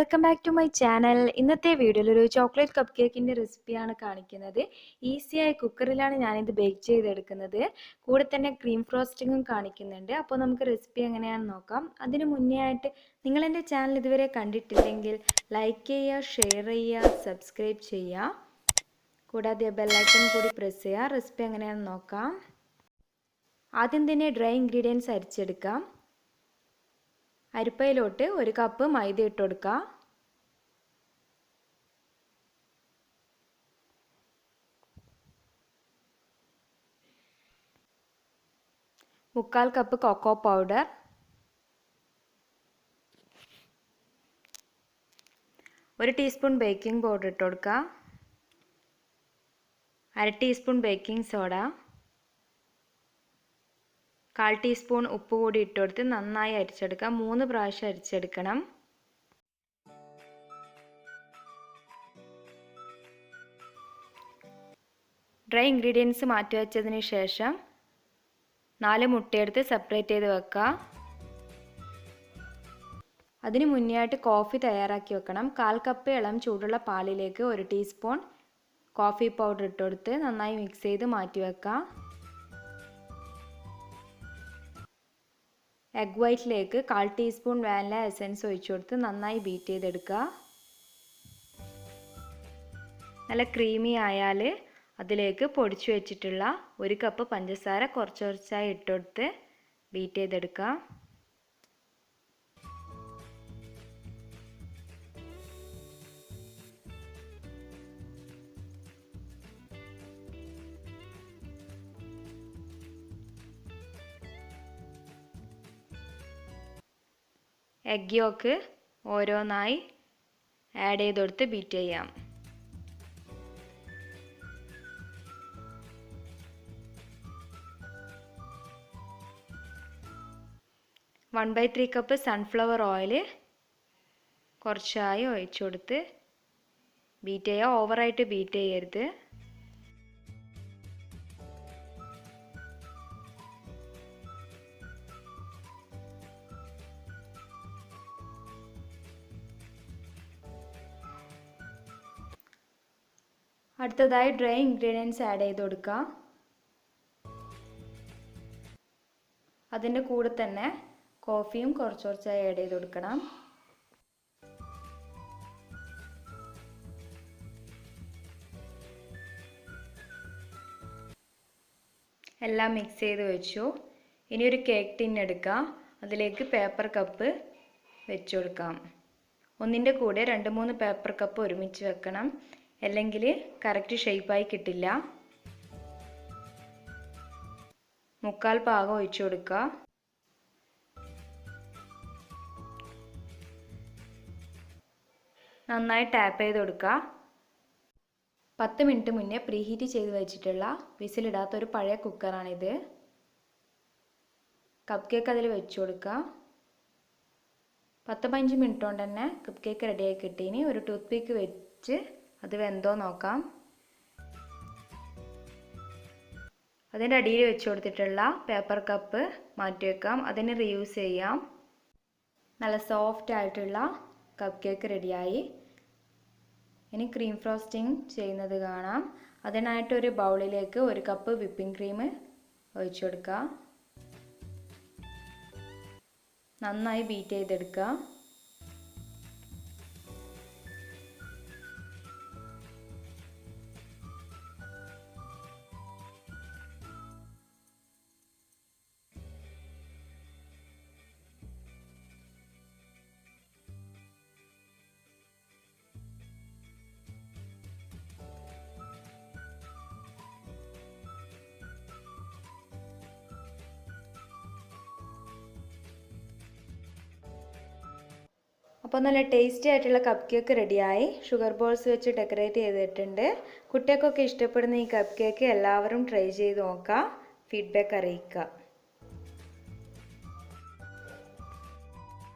Welcome back to my channel. ഇന്നത്തെ വീഡിയോയിൽ ഒരു ചോക്ലേറ്റ് കപ്പ് കേക്കിൻ്റെ റെസിപ്പിയാണ് കാണിക്കുന്നത്. ഈസിയായി കുക്കറിലാണ് ഞാനിത് ബേക്ക് ചെയ്തെടുക്കുന്നത്. കൂടെ തന്നെ ക്രീം ഫ്രോസ്റ്റിങ്ങും കാണിക്കുന്നുണ്ട്. അപ്പോൾ നമുക്ക് റെസിപ്പി എങ്ങനെയാണെന്ന് നോക്കാം. അതിന് മുന്നേ ആയിട്ട് നിങ്ങൾ എൻ്റെ ചാനൽ ഇതുവരെ കണ്ടിട്ടില്ലെങ്കിൽ ലൈക്ക് ചെയ്യുക, ഷെയർ ചെയ്യുക, സബ്സ്ക്രൈബ് ചെയ്യുക. കൂടാതെ ബെല്ലൈക്കൺ കൂടി പ്രസ് ചെയ്യുക. റെസിപ്പി എങ്ങനെയാണെന്ന് നോക്കാം. ആദ്യം തന്നെ ഡ്രൈ ഇൻഗ്രീഡിയൻസ് അരിച്ചെടുക്കാം. അരിപ്പയിലോട്ട് 1 കപ്പ് മൈദ ഇട്ട് കൊടുക്കുക. മുക്കാൽ cup cocoa powder, 1 teaspoon baking powder ഇട്ട് കൊടുക്കുക. 1/2 ടീസ്പൂൺ ബേക്കിംഗ് സോഡ, 1/4 ടീസ്പൂൺ ഉപ്പ് കൂടി ഇട്ട് കൊടുത്ത് നന്നായി അരിച്ചെടുക്കാം. 3 പ്രാവശ്യം അരിച്ചെടുക്കണം. ഡ്രൈ ഇൻഗ്രീഡിയൻസ് മാറ്റി വെച്ചതിന് ശേഷം 4 മുട്ടയെടുത്ത് സെപ്പറേറ്റ് ചെയ്ത് വെക്കുക. അതിന് മുന്നേ ആയിട്ട് കോഫി തയ്യാറാക്കി വെക്കണം. 1/4 കപ്പ് ഇളം ചൂടുള്ള പാലിലേക്ക് 1 ടീസ്പൂൺ കോഫി പൗഡർ ഇട്ട് കൊടുത്ത് നന്നായി മിക്സ് ചെയ്ത് മാറ്റി വെക്കുക. എഗ് വൈറ്റിലേക്ക് 1/4 ടീസ്പൂൺ വാനില എസൻസ് ഒഴിച്ചു കൊടുത്ത് നന്നായി ബീറ്റ് ചെയ്തെടുക്കുക. നല്ല ക്രീമി ആയാൽ അതിലേക്ക് പൊടിച്ചു വെച്ചിട്ടുള്ള 1 കപ്പ് പഞ്ചസാര കുറച്ചായി ഇട്ടുകൊടുത്ത് ബീറ്റ് ചെയ്തെടുക്കുക. എഗ് യോക്ക് ഓരോന്നായി ആഡ് ചെയ്ത് കൊടുത്ത് ബീറ്റ് ചെയ്യാം. One by 3 cup sunflower oil കുറച്ചായി ഒഴിച്ചു കൊടുത്ത് ബീറ്റ് ചെയ്യുക. ഓവറായിട്ട് ബീറ്റ് ചെയ്യരുത്. അടുത്തതായി ഡ്രൈ ഇൻഗ്രീഡിയൻസ് ആഡ് ചെയ്ത് കൊടുക്കുക. അതിൻ്റെ കൂടെ തന്നെ കോഫിയും കുറച്ചായി ആഡ് ചെയ്ത് കൊടുക്കണം. എല്ലാം മിക്സ് ചെയ്ത് വെച്ചു. ഇനി ഒരു കേക്ക് ടിൻ എടുക്കുക. അതിലേക്ക് പേപ്പർ കപ്പ് വെച്ച് കൊടുക്കാം. ഒന്നിൻ്റെ കൂടെ 2-3 പേപ്പർ കപ്പ് ഒരുമിച്ച് വെക്കണം. അല്ലെങ്കിൽ കറക്റ്റ് ഷേപ്പായി കിട്ടില്ല. 1/4 ഭാഗം ഒഴിച്ചു കൊടുക്കുക. നന്നായി ടാപ്പ് ചെയ്ത് കൊടുക്കുക. 10 മിനിറ്റ് മുന്നേ പ്രീഹീറ്റ് ചെയ്ത് വെച്ചിട്ടുള്ള വിസിലിടാത്ത ഒരു പഴയ കുക്കറാണിത്. കപ്പ് കേക്ക് അതിൽ വെച്ച് കൊടുക്കുക. 10-15 മിനിറ്റ് കൊണ്ട് തന്നെ കപ്പ് കേക്ക് റെഡിയായി കിട്ടി. ഇനി ഒരു ടൂത്ത് പിക്ക് വെച്ച് അത് വെന്തോ നോക്കാം. അതിൻ്റെ അടിയിൽ വെച്ച് കൊടുത്തിട്ടുള്ള പേപ്പർ കപ്പ് മാറ്റി വെക്കാം. അതിന് റീയൂസ് ചെയ്യാം. നല്ല സോഫ്റ്റ് ആയിട്ടുള്ള കപ്പ് കേക്ക് റെഡിയായി. ഇനി ക്രീം ഫ്രോസ്റ്റിംഗ് ചെയ്യുന്നത് കാണാം. അതിനായിട്ട് ഒരു ബൗളിലേക്ക് 1 കപ്പ് വിപ്പിംഗ് ക്രീം ഒഴിച്ചു കൊടുക്കുക. നന്നായി ബീറ്റ് ചെയ്തെടുക്കുക. അപ്പോൾ നല്ല ടേസ്റ്റി ആയിട്ടുള്ള കപ്പ് കേക്ക് റെഡിയായി. ഷുഗർ ബോൾസ് വെച്ച് ഡെക്കറേറ്റ് ചെയ്തിട്ടുണ്ട്. കുട്ടികൾക്കൊക്കെ ഇഷ്ടപ്പെടുന്ന ഈ കപ്പ് കേക്ക് എല്ലാവരും ട്രൈ ചെയ്ത് നോക്കുക. ഫീഡ്ബാക്ക് അറിയിക്കുക.